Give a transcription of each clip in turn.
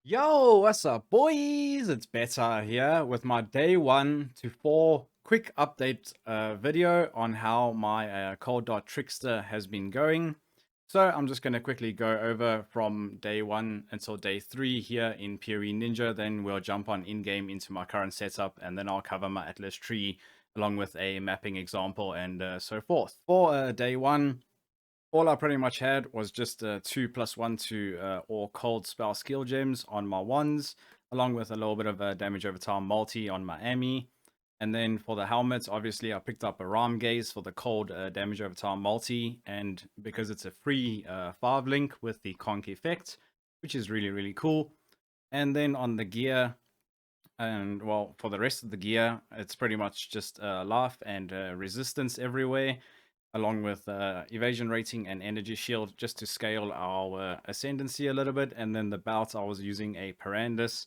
Yo, what's up, boys? It's Betta here with my day 1 to 4 quick update video on how my Cold DoT Trickster has been going. So I'm just going to quickly go over from day 1 until day 3 here in PoE Ninja. Then we'll jump on in-game into my current setup, and then I'll cover my Atlas tree along with a mapping example and so forth. For day 1, all I pretty much had was just 2+1 to all cold spell skill gems on my wands, along with a little bit of damage over time multi on my Ami. And then for the helmets, obviously I picked up a Ram Gaze for the cold damage over time multi, and because it's a free 5 link with the conk effect, which is really, really cool. And then on the gear, and well, for the rest of the gear, it's pretty much just life and resistance everywhere, along with evasion rating and energy shield, just to scale our ascendancy a little bit. And then the belt, I was using a Parandus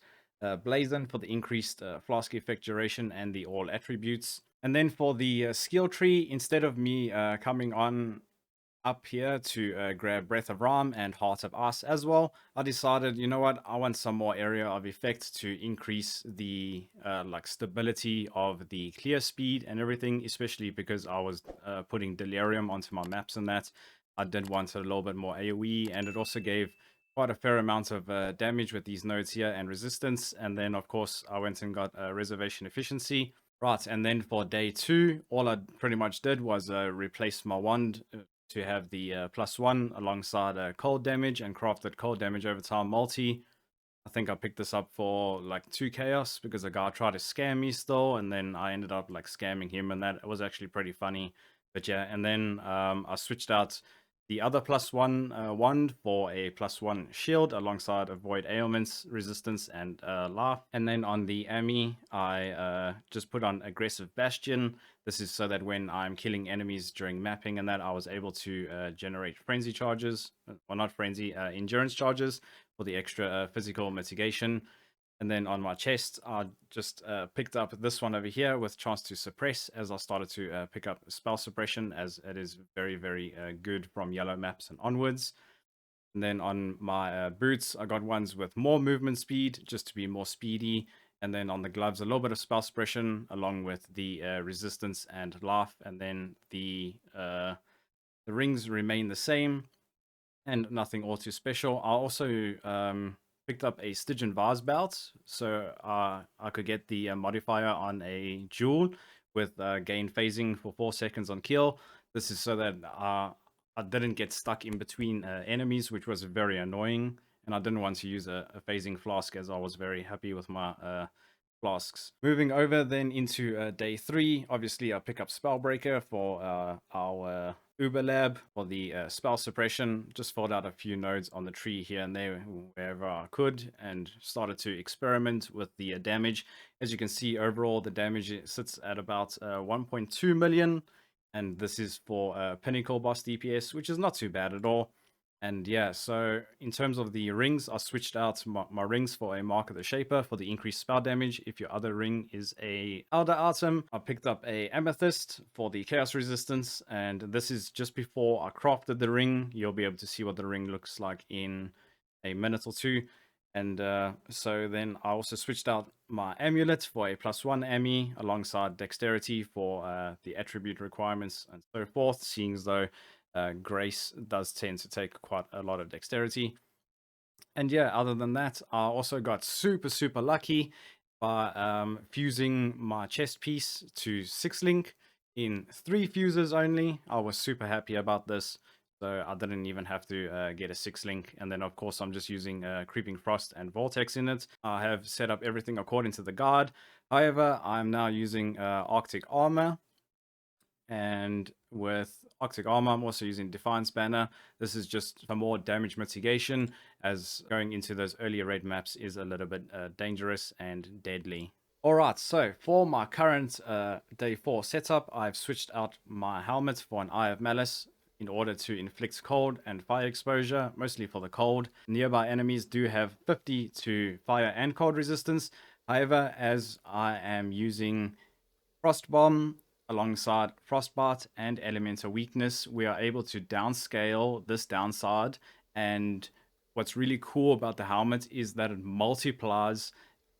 blazon for the increased flask effect duration and the all attributes. And then for the skill tree, instead of me coming on up here to grab Breath of Ram and Heart of Ice as well, I decided, you know what, I want some more area of effect to increase the like stability of the clear speed and everything, especially because I was putting Delirium onto my maps and that. I did want a little bit more AoE, and it also gave quite a fair amount of damage with these nodes here and resistance. And then of course I went and got reservation efficiency. Right, and then for day 2, all I pretty much did was replace my wand to have the +1 alongside cold damage, and crafted cold damage over time multi. I think I picked this up for like 2 chaos because a guy tried to scam me still, and then I ended up like scamming him, and that was actually pretty funny. But yeah, and then I switched out the other +1 wand for a +1 shield alongside avoid ailments, resistance, and life. And then on the Ami, I just put on aggressive bastion. This is so that when I'm killing enemies during mapping and that, I was able to generate frenzy charges, or not frenzy, endurance charges for the extra physical mitigation. And then on my chest, I just picked up this one over here with chance to suppress, as I started to pick up spell suppression, as it is very, very good from yellow maps and onwards. And then on my boots, I got ones with more movement speed, just to be more speedy. And then on the gloves, a little bit of spell suppression, along with the resistance and life. And then the rings remain the same, and nothing all too special. I also picked up a Stygian Vase belt, so I could get the modifier on a jewel with gain phasing for 4 seconds on kill. This is so that I didn't get stuck in between enemies, which was very annoying, and I didn't want to use a phasing flask, as I was very happy with my flasks. Moving over then into day 3, obviously I pick up Spellbreaker for our Uber Lab for the spell suppression. Just filled out a few nodes on the tree here and there wherever I could, and started to experiment with the damage. As you can see, overall the damage sits at about 1.2 million, and this is for Pinnacle boss DPS, which is not too bad at all. And yeah, so in terms of the rings, I switched out my rings for a Mark of the Shaper for the increased spell damage. If your other ring is a Elder item, I picked up a Amethyst for the chaos resistance, and this is just before I crafted the ring. You'll be able to see what the ring looks like in a minute or two. And so then I also switched out my amulet for a +1 Ami alongside dexterity for the attribute requirements and so forth, seeing as though Grace does tend to take quite a lot of dexterity. And yeah, other than that, I also got super, super lucky by fusing my chest piece to 6 link in 3 fuses only. I was super happy about this, so I didn't even have to get a 6 link. And then of course I'm just using Creeping Frost and Vortex in it. I have set up everything according to the guide. However, I'm now using Arctic Armor, and with Arctic Armor, I'm also using Defiance Banner. This is just for more damage mitigation, as going into those earlier raid maps is a little bit dangerous and deadly. Alright, so for my current day 4 setup, I've switched out my helmet for an Eye of Malice in order to inflict cold and fire exposure, mostly for the cold. Nearby enemies do have 50 to fire and cold resistance. However, as I am using Frost Bomb alongside Frostbite and Elemental Weakness, we are able to downscale this downside and what's really cool about the helmet is that it multiplies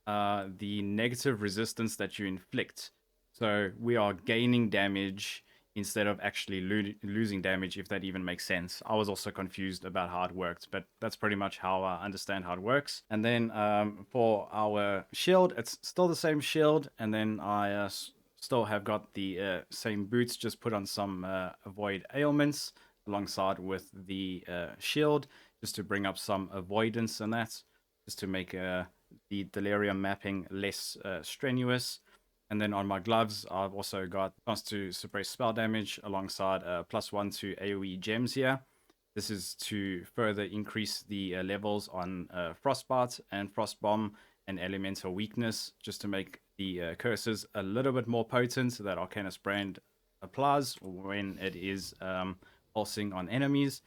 the negative resistance that you inflict. So we are gaining damage instead of actually losing damage, if that even makes sense. I was also confused about how it worked, but that's pretty much how I understand how it works. And then for our shield, it's still the same shield, and then I still have got the same boots, just put on some avoid ailments alongside with the shield, just to bring up some avoidance and that, just to make the Delirium mapping less strenuous. And then on my gloves, I've also got chance to suppress spell damage alongside +1 to AoE gems here. This is to further increase the levels on Frostbite and Frostbomb and Elemental Weakness, just to make the curses a little bit more potent so that Arcanist Brand applies when it is pulsing on enemies.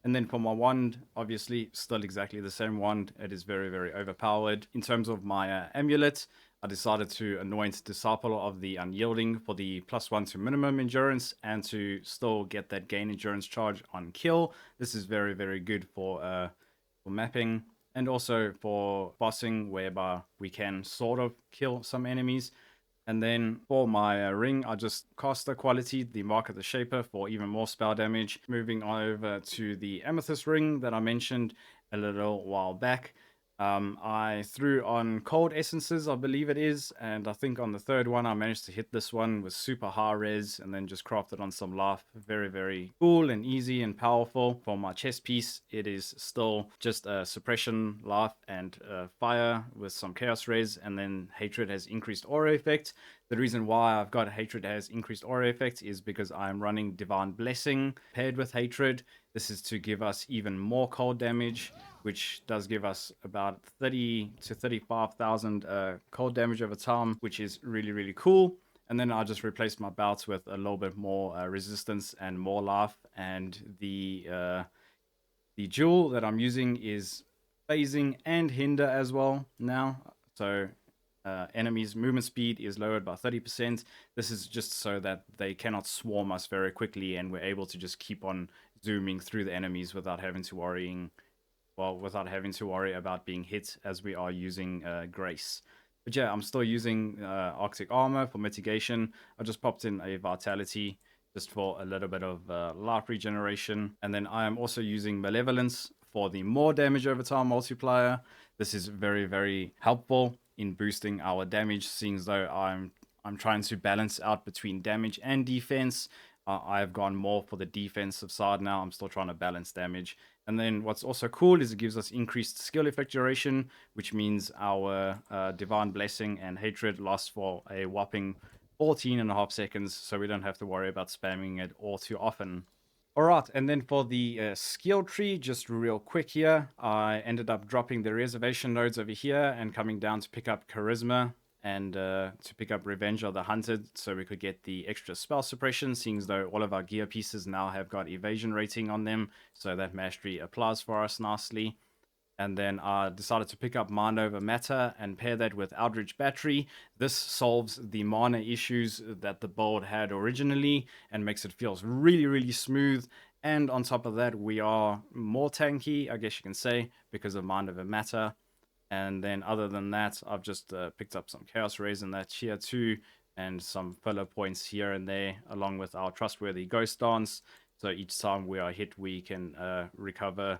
And then for my wand, obviously, still exactly the same wand. It is very, very overpowered. In terms of my amulet, I decided to anoint Disciple of the Unyielding for the +1 to minimum endurance and to still get that gain endurance charge on kill. This is very, very good for mapping and also for bossing, whereby we can sort of kill some enemies. And then for my ring, I just cast the quality, the Mark of the Shaper, for even more spell damage. Moving over to the Amethyst ring that I mentioned a little while back. I threw on cold essences, I believe it is, and I think on the third one I managed to hit this one with super high res and then just crafted on some life. Very, very cool and easy and powerful. For my chest piece, it is still just a suppression, life, and fire with some chaos res, and then hatred has increased aura effect. The reason why I've got hatred has increased aura effect is because I'm running divine blessing paired with hatred. This is to give us even more cold damage, which does give us about 30 to 35,000 cold damage over time, which is really, really cool. And then I just replaced my bouts with a little bit more resistance and more life. And the jewel that I'm using is phasing and hinder as well now. So enemies' movement speed is lowered by 30%. This is just so that they cannot swarm us very quickly, and we're able to just keep on zooming through the enemies without having to worry about being hit, as we are using Grace. But yeah, I'm still using Arctic Armor for mitigation. I just popped in a Vitality just for a little bit of life regeneration. And then I am also using Malevolence for the more damage over time multiplier. This is very, very helpful in boosting our damage, seeing as though I'm trying to balance out between damage and defense. I've gone more for the defensive side now. I'm still trying to balance damage. And then what's also cool is it gives us increased skill effect duration, which means our Divine Blessing and Hatred lasts for a whopping 14.5 seconds, so we don't have to worry about spamming it all too often. Alright, and then for the skill tree, just real quick here, I ended up dropping the reservation nodes over here and coming down to pick up Charisma and to pick up Revenge of the Hunted, so we could get the extra spell suppression, seeing as though all of our gear pieces now have got evasion rating on them, so that mastery applies for us nicely. And then I decided to pick up Mind Over Matter and pair that with Outreach Battery. This solves the mana issues that the build had originally and makes it feel really, really smooth. And on top of that, we are more tanky, I guess you can say, because of Mind Over Matter. And then other than that, I've just picked up some Chaos Rays in that here too, and some filler points here and there, along with our trustworthy Ghost Dance. So each time we are hit, we can recover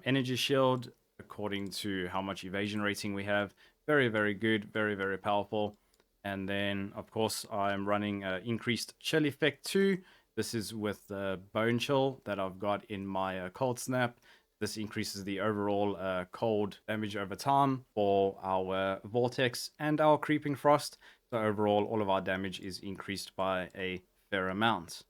energy shield according to how much evasion rating we have. Very, very good, very, very powerful. And then, of course, I'm running increased chill effect too. This is with the bone chill that I've got in my cold snap. This increases the overall cold damage over time for our vortex and our creeping frost. So overall, all of our damage is increased by a fair amount.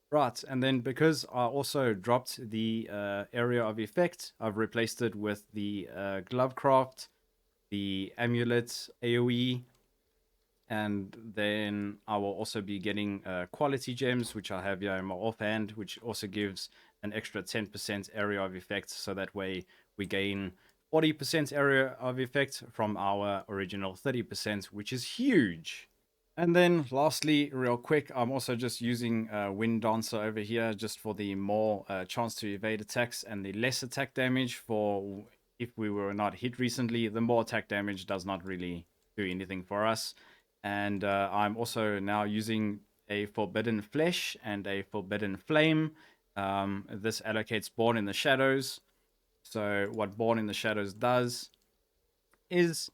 Right, and then because I also dropped the area of effect, I've replaced it with the Glovecraft, the Amulet AoE, and then I will also be getting quality gems, which I have here in my offhand, which also gives an extra 10% area of effect, so that way we gain 40% area of effect from our original 30%, which is huge. And then lastly, real quick, I'm also just using Wind Dancer over here just for the more chance to evade attacks and the less attack damage for if we were not hit recently. The more attack damage does not really do anything for us. And I'm also now using a Forbidden Flesh and a Forbidden Flame. This allocates Born in the Shadows. So what Born in the Shadows does is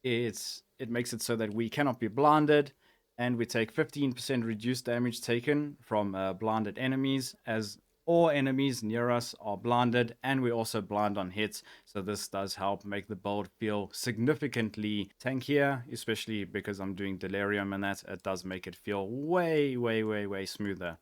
it makes it so that we cannot be blinded, and we take 15% reduced damage taken from blinded enemies as all enemies near us are blinded, and we also blind on hits. So this does help make the build feel significantly tankier, especially because I'm doing Delirium, and that it does make it feel way smoother.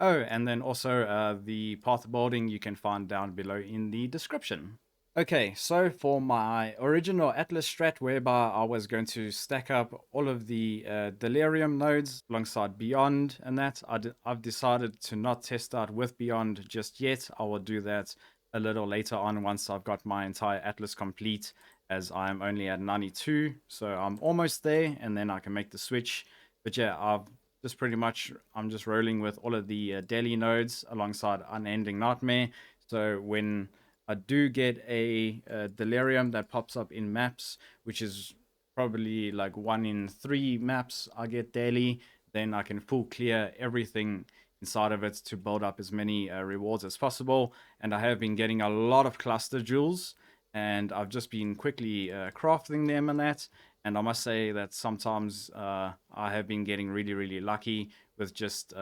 Oh, and then also the path building you can find down below in the description. Okay, so for my original Atlas strat, whereby I was going to stack up all of the Delirium nodes alongside Beyond and that, I've decided to not test out with Beyond just yet. I will do that a little later on once I've got my entire Atlas complete, as I'm only at 92, so I'm almost there, and then I can make the switch. But yeah, I'm just rolling with all of the Delhi nodes alongside Unending Nightmare. So when I do get a Delirium that pops up in maps, which is probably like 1 in 3 maps I get daily, then I can full clear everything inside of it to build up as many rewards as possible. And I have been getting a lot of cluster jewels, and I've just been quickly crafting them and that. And I must say that sometimes I have been getting really lucky with just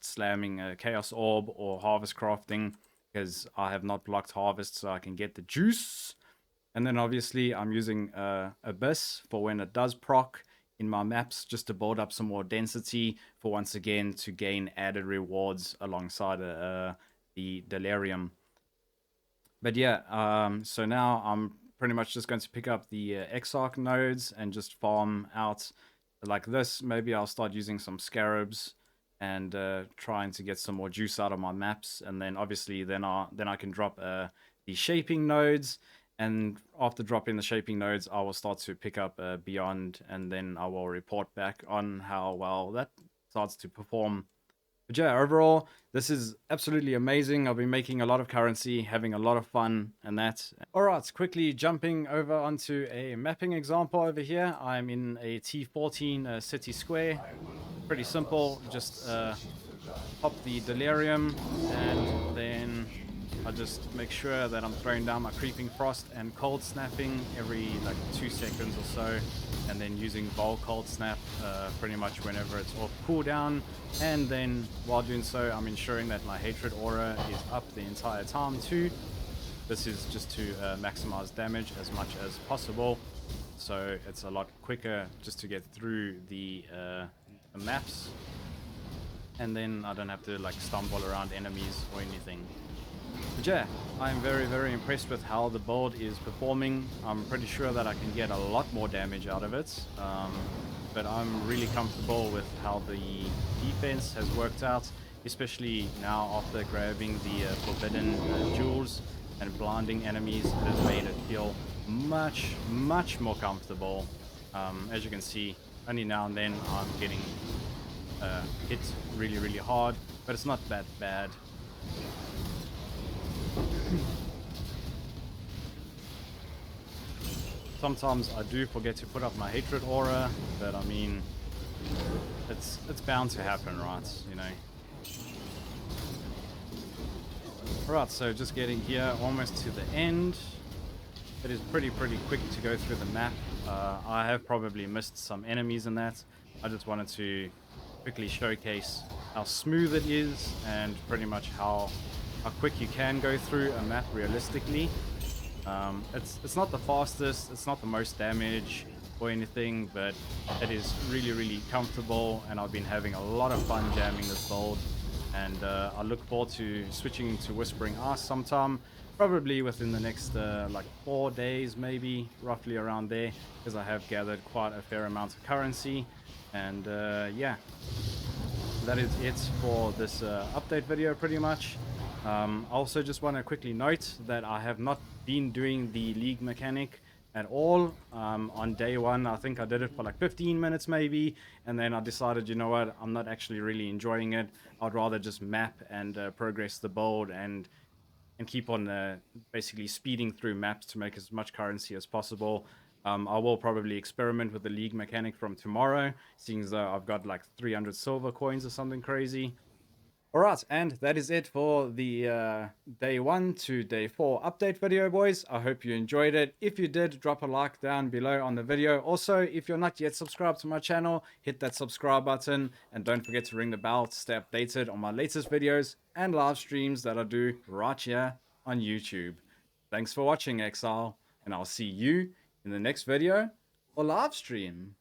slamming a Chaos Orb or Harvest crafting, because I have not blocked Harvest, so I can get the juice. And then obviously I'm using Abyss for when it does proc in my maps, just to build up some more density for once again to gain added rewards alongside the Delirium. But yeah, so now I'm pretty much just going to pick up the Exarch nodes and just farm out like this. Maybe I'll start using some Scarabs and trying to get some more juice out of my maps. And then obviously then I can drop the shaping nodes. And after dropping the shaping nodes, I will start to pick up Beyond, and then I will report back on how well that starts to perform. But yeah, overall, this is absolutely amazing. I've been making a lot of currency, having a lot of fun, and that. Alright, quickly jumping over onto a mapping example over here. I'm in a T14 city square. Pretty simple, just pop the Delirium, and then I just make sure that I'm throwing down my Creeping Frost and Cold Snapping every like 2 seconds or so, and then using Vol Cold Snap pretty much whenever it's off cooldown. And then while doing so, I'm ensuring that my Hatred Aura is up the entire time too. This is just to maximize damage as much as possible, so it's a lot quicker just to get through the maps, and then I don't have to like stumble around enemies or anything. But yeah, I'm very impressed with how the build is performing. I'm pretty sure that I can get a lot more damage out of it, but I'm really comfortable with how the defense has worked out, especially now after grabbing the forbidden jewels and blinding enemies. It has made it feel much more comfortable. As you can see, only now and then I'm getting hit really hard, but it's not that bad. Sometimes I do forget to put up my Hatred Aura, but I mean, it's bound to happen, right? You know. Right, so just getting here almost to the end. It is pretty quick to go through the map. I have probably missed some enemies in that. I just wanted to quickly showcase how smooth it is, and pretty much how quick you can go through a map realistically. It's not the fastest, it's not the most damage or anything, but it is really comfortable, and I've been having a lot of fun jamming this build. And I look forward to switching to Whispering Ice sometime, probably within the next like 4 days, maybe, roughly around there, because I have gathered quite a fair amount of currency. And yeah, that is it for this update video pretty much. I also just want to quickly note that I have not been doing the league mechanic at all. On day one, I think I did it for like 15 minutes maybe, and then I decided, you know what, I'm not actually really enjoying it. I'd rather just map and progress the build and keep on basically speeding through maps to make as much currency as possible. I will probably experiment with the league mechanic from tomorrow, seeing as though I've got like 300 silver coins or something crazy. All right, and that is it for the day 1 to day 4 update video, boys. I hope you enjoyed it. If you did, drop a like down below on the video. Also, if you're not yet subscribed to my channel, hit that subscribe button, and don't forget to ring the bell to stay updated on my latest videos and live streams that I do right here on YouTube. Thanks for watching, Exile, and I'll see you in the next video or live stream.